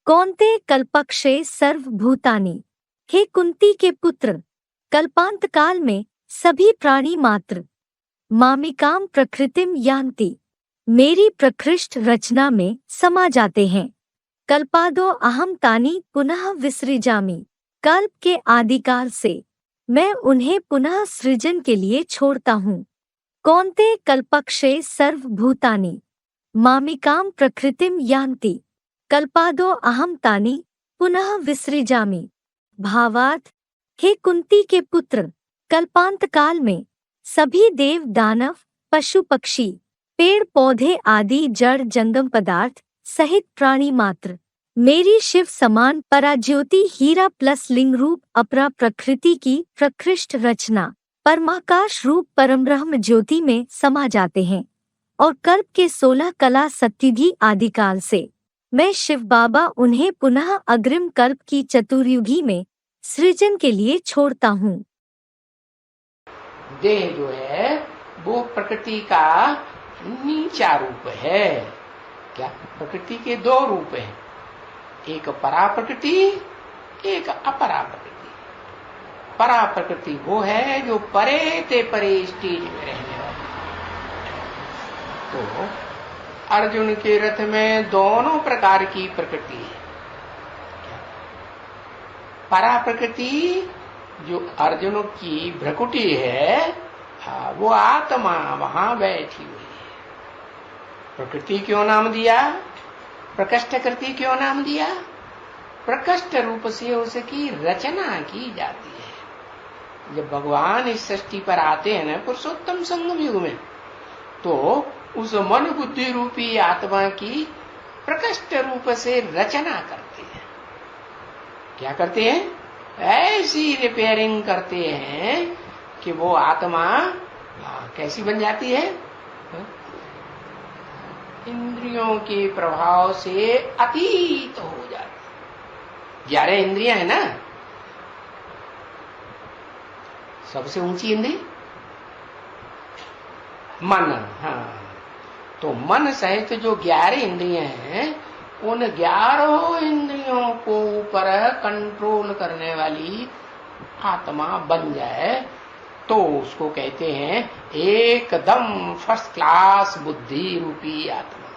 कौन्ते कल्पक्षे सर्वभूतानि। हे कुंती के पुत्र, कल्पांत काल में सभी प्राणी मात्र मामिकाम प्रकृतिम यान्ति, मेरी प्रकृष्ट रचना में समा जाते हैं। कल्पादो अहम तानि पुनः विसृजामि, कल्प के आदिकाल से मैं उन्हें पुनः सृजन के लिए छोड़ता हूँ। कौन्ते कल्पक्षे सर्वभूतानि मामिकाम प्रकृतिम यान्ति, कल्पादो अहम तानि पुनः विसृजामि। भावार्थ, हे कुंती के पुत्र, कल्पांत काल में सभी देव दानव पशु पक्षी पेड़ पौधे आदि जड़ जंगम पदार्थ सहित प्राणी मात्र मेरी शिव समान पराज्योति हीरा प्लस लिंग रूप अपरा प्रकृति की प्रकृष्ट रचना परमाकाश रूप परमब्रह्म ज्योति में समा जाते हैं और कल्प के 16 कला सत्युगी आदिकाल से मैं शिव बाबा उन्हें पुनः अग्रिम कल्प की चतुर्युगी में सृजन के लिए छोड़ता हूँ। देह जो है वो प्रकृति का नीचा रूप है। क्या? प्रकृति के 2 रूप हैं, एक परा प्रकृति, एक अपरा प्रकृति। परा प्रकृति वो है जो परे ते परे स्टेज में रहने वाली। तो अर्जुन के रथ में दोनों प्रकार की प्रकृति है। परा प्रकृति जो अर्जुन की भ्रकुटी है, वो आत्मा वहां बैठी हुई है। प्रकृति क्यों नाम दिया? प्रकृष्ट कृति क्यों नाम दिया? प्रकृष्ट रूप से उसकी रचना की जाती है। जब भगवान इस सृष्टि पर आते हैं ना पुरुषोत्तम संगम युग में, तो उस मन बुद्धि रूपी आत्मा की प्रकृष्ट रूप से रचना करते हैं। क्या करते हैं? ऐसी रिपेयरिंग करते हैं कि वो आत्मा कैसी बन जाती है? इंद्रियों के प्रभाव से अतीत हो जाती। 11 इंद्रियां है ना, सबसे ऊंची इंद्रिय मन। हाँ, तो मन सहित जो 11 इंद्रियां हैं, उन 11 इंद्रियों को ऊपर कंट्रोल करने वाली आत्मा बन जाए तो उसको कहते हैं एकदम फर्स्ट क्लास बुद्धि रूपी आत्मा।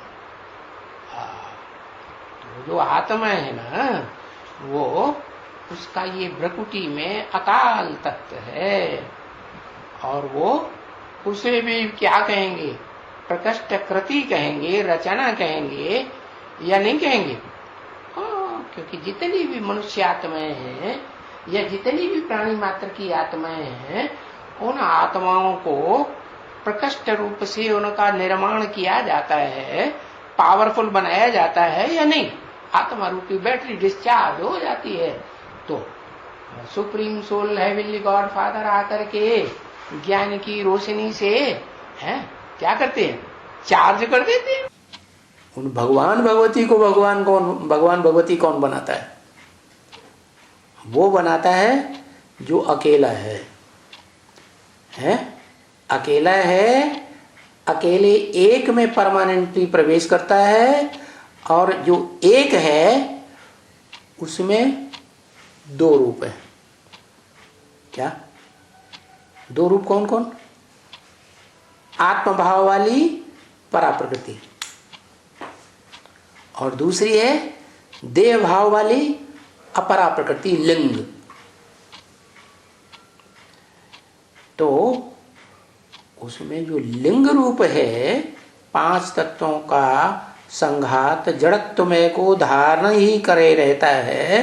तो जो आत्मा है ना, वो उसका ये भ्रकुटी में अकाल तत्व है, और वो उसे भी क्या कहेंगे? प्रकृष्ट कृति कहेंगे, रचना कहेंगे या नहीं कहेंगे? क्योंकि जितनी भी मनुष्य आत्माएं हैं या जितनी भी प्राणी मात्र की आत्माएं हैं, उन आत्माओं को प्रकृष्ट रूप से उनका निर्माण किया जाता है, पावरफुल बनाया जाता है या नहीं? आत्मा रूपी बैटरी डिस्चार्ज हो जाती है तो supreme soul heavenly God father आकर के ज्ञान की रोशनी से क्या करते हैं? चार्ज कर देते हैं। उन भगवान भगवती को भगवान भगवती कौन बनाता है? वो बनाता है जो अकेला है, अकेला है, अकेले एक में परमानेंटली प्रवेश करता है, और जो एक है उसमें 2 रूप है। क्या 2 रूप? कौन कौन? आत्मभाव वाली परा प्रकृति, और दूसरी है देह भाव वाली अपरा प्रकृति, लिंग। तो उसमें जो लिंग रूप है, 5 तत्वों का संघात जड़त्वमय को धारण ही करे रहता है।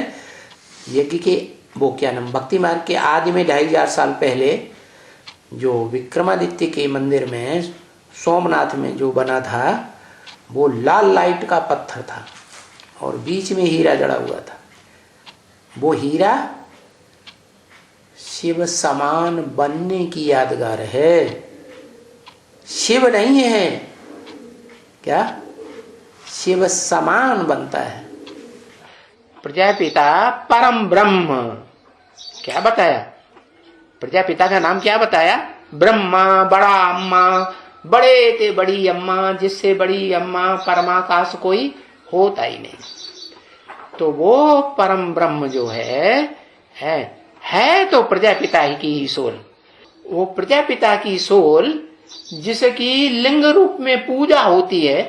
यज्ञ के वो क्या नाम, भक्ति मार्ग के आदि में 2500 साल पहले जो विक्रमादित्य के मंदिर में सोमनाथ में जो बना था, वो लाल लाइट का पत्थर था और बीच में हीरा जड़ा हुआ था। वो हीरा शिव समान बनने की यादगार है, शिव नहीं है। क्या? शिव समान बनता है। प्रजापिता परम ब्रह्म क्या बताया? प्रजापिता का नाम क्या बताया? ब्रह्मा, बड़ा अम्मा, बड़े ते बड़ी अम्मा, जिससे बड़ी अम्मा परमाकाश कोई होता ही नहीं। तो वो परम ब्रह्म जो है तो प्रजापिता ही की ही सोल। वो प्रजापिता की सोल जिसकी लिंग रूप में पूजा होती है।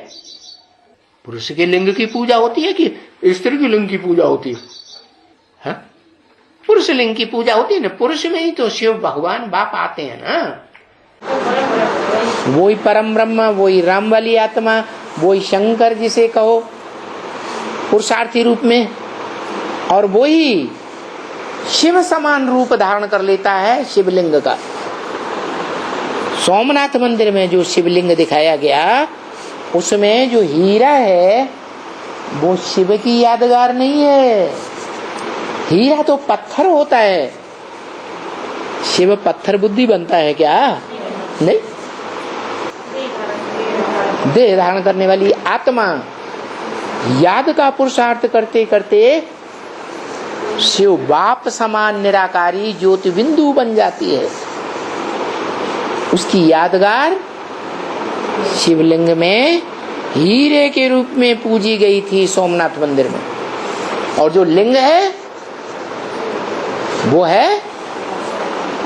पुरुष के लिंग की पूजा होती है कि स्त्री के लिंग की पूजा होती है? पुरुष लिंग की पूजा होती है ना। पुरुष में ही तो शिव भगवान बाप आते हैं ना। वही परम ब्रह्म, वही राम वाली आत्मा, वही शंकर जिसे कहो पुरुषार्थी रूप में, और वही शिव समान रूप धारण कर लेता है शिवलिंग का। सोमनाथ मंदिर में जो शिवलिंग दिखाया गया उसमें जो हीरा है वो शिव की यादगार नहीं है। हीरा तो पत्थर होता है। शिव पत्थर बुद्धि बनता है क्या? नहीं, देह धारण करने वाली आत्मा याद का पुरुषार्थ करते करते शिव बाप समान निराकारी ज्योति बिंदु बन जाती है। उसकी यादगार शिवलिंग में हीरे के रूप में पूजी गई थी सोमनाथ मंदिर में। और जो लिंग है वो है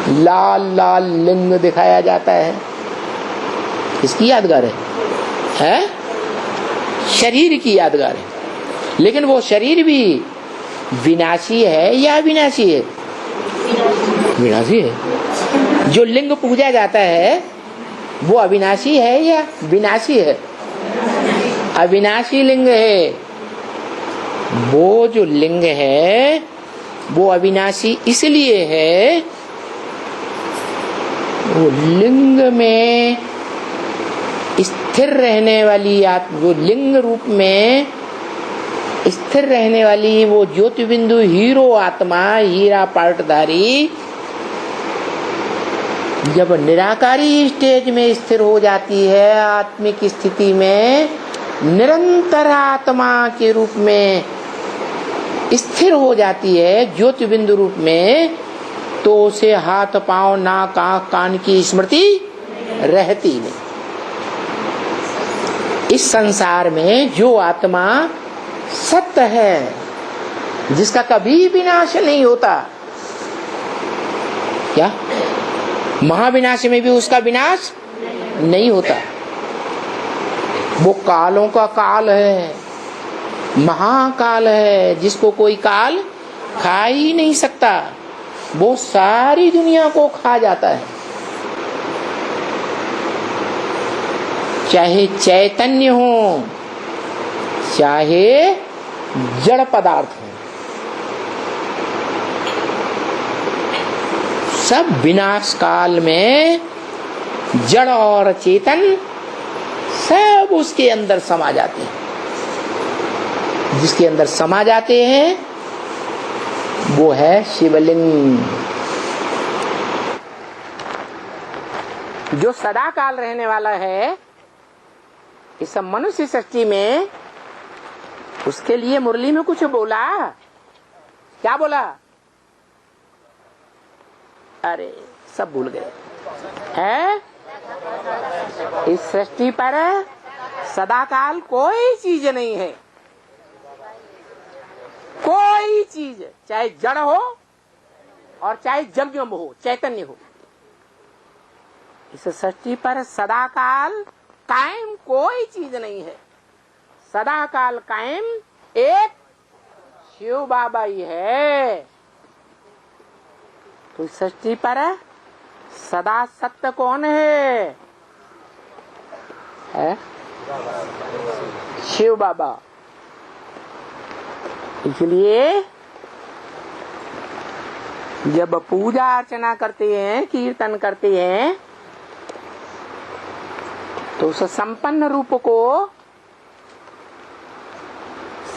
लाल लाल लिंग दिखाया जाता है। इसकी यादगार है? शरीर की यादगार है। लेकिन वो शरीर भी विनाशी है या अविनाशी है? विनाशी है। जो लिंग पूजा जाता है वो अविनाशी है या विनाशी है? अविनाशी लिंग है। वो जो लिंग है वो अविनाशी इसलिए है, वो लिंग में स्थिर रहने वाली वो लिंग रूप में स्थिर रहने वाली वो ज्योति बिंदु हीरो आत्मा, हीरा पार्टधारी जब निराकारी स्टेज में स्थिर हो जाती है, आत्मिक स्थिति में निरंतर आत्मा के रूप में स्थिर हो जाती है ज्योति बिंदु रूप में, तो उसे हाथ पांव नाक आंख कान की स्मृति रहती नहीं। इस संसार में जो आत्मा सत्य है, जिसका कभी विनाश नहीं होता, क्या महाविनाश में भी उसका विनाश नहीं होता। वो कालों का काल है, महाकाल है, जिसको कोई काल खा ही नहीं सकता। वो सारी दुनिया को खा जाता है, चाहे चैतन्य हो चाहे जड़ पदार्थ हो, सब विनाश काल में जड़ और चेतन सब उसके अंदर समा जाते हैं। जिसके अंदर समा जाते हैं वो है शिवलिंग। जो सदा काल रहने वाला है इस मनुष्य सृष्टि में, उसके लिए मुरली में कुछ बोला? क्या बोला? अरे सब भूल गए हैं। इस सृष्टि पर सदाकाल कोई चीज नहीं है। कोई चीज, चाहे जड़ हो और चाहे यज्ञ हो, चैतन्य हो, इस सृष्टि पर सदाकाल कायम कोई चीज नहीं है। सदाकाल कायम एक शिव बाबा ही है। तो इस सृष्टि पर सदा सत्य कौन है? शिव बाबा। इसलिए जब पूजा अर्चना करते हैं, कीर्तन करते हैं, तो उस संपन्न रूप को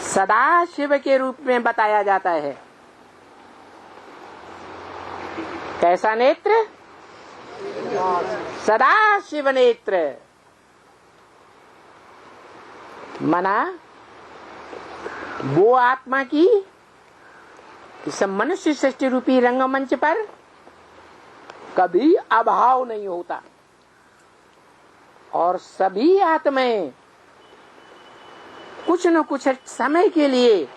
सदा शिव के रूप में बताया जाता है। कैसा नेत्र? सदा शिव नेत्र। मना वो आत्मा की इस मनुष्य सृष्टि रूपी रंगमंच पर कभी अभाव नहीं होता, और सभी आत्माएं कुछ न कुछ समय के लिए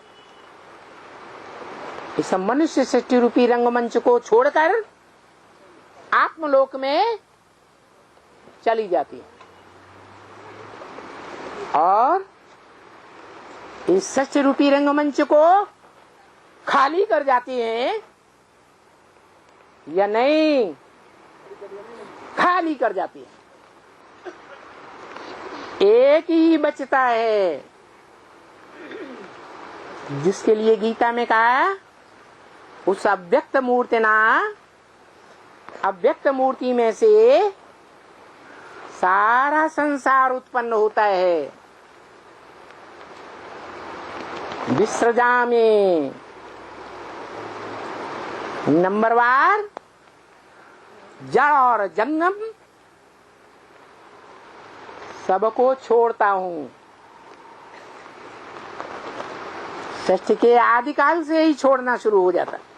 इस मनुष्य सृष्टि रूपी रंगमंच को छोड़कर आत्मलोक में चली जाती है और इस सृष्टि रूपी रंगमंच को खाली कर जाती है या नहीं? खाली कर जाती है। एक ही बचता है जिसके लिए गीता में कहा उस अव्यक्त मूर्ति ना, अव्यक्त मूर्ति में से सारा संसार उत्पन्न होता है। विसृजामि नंबरवार जड़ और जंगम सबको छोड़ता हूं। सृष्टि के आदिकाल से ही छोड़ना शुरू हो जाता है।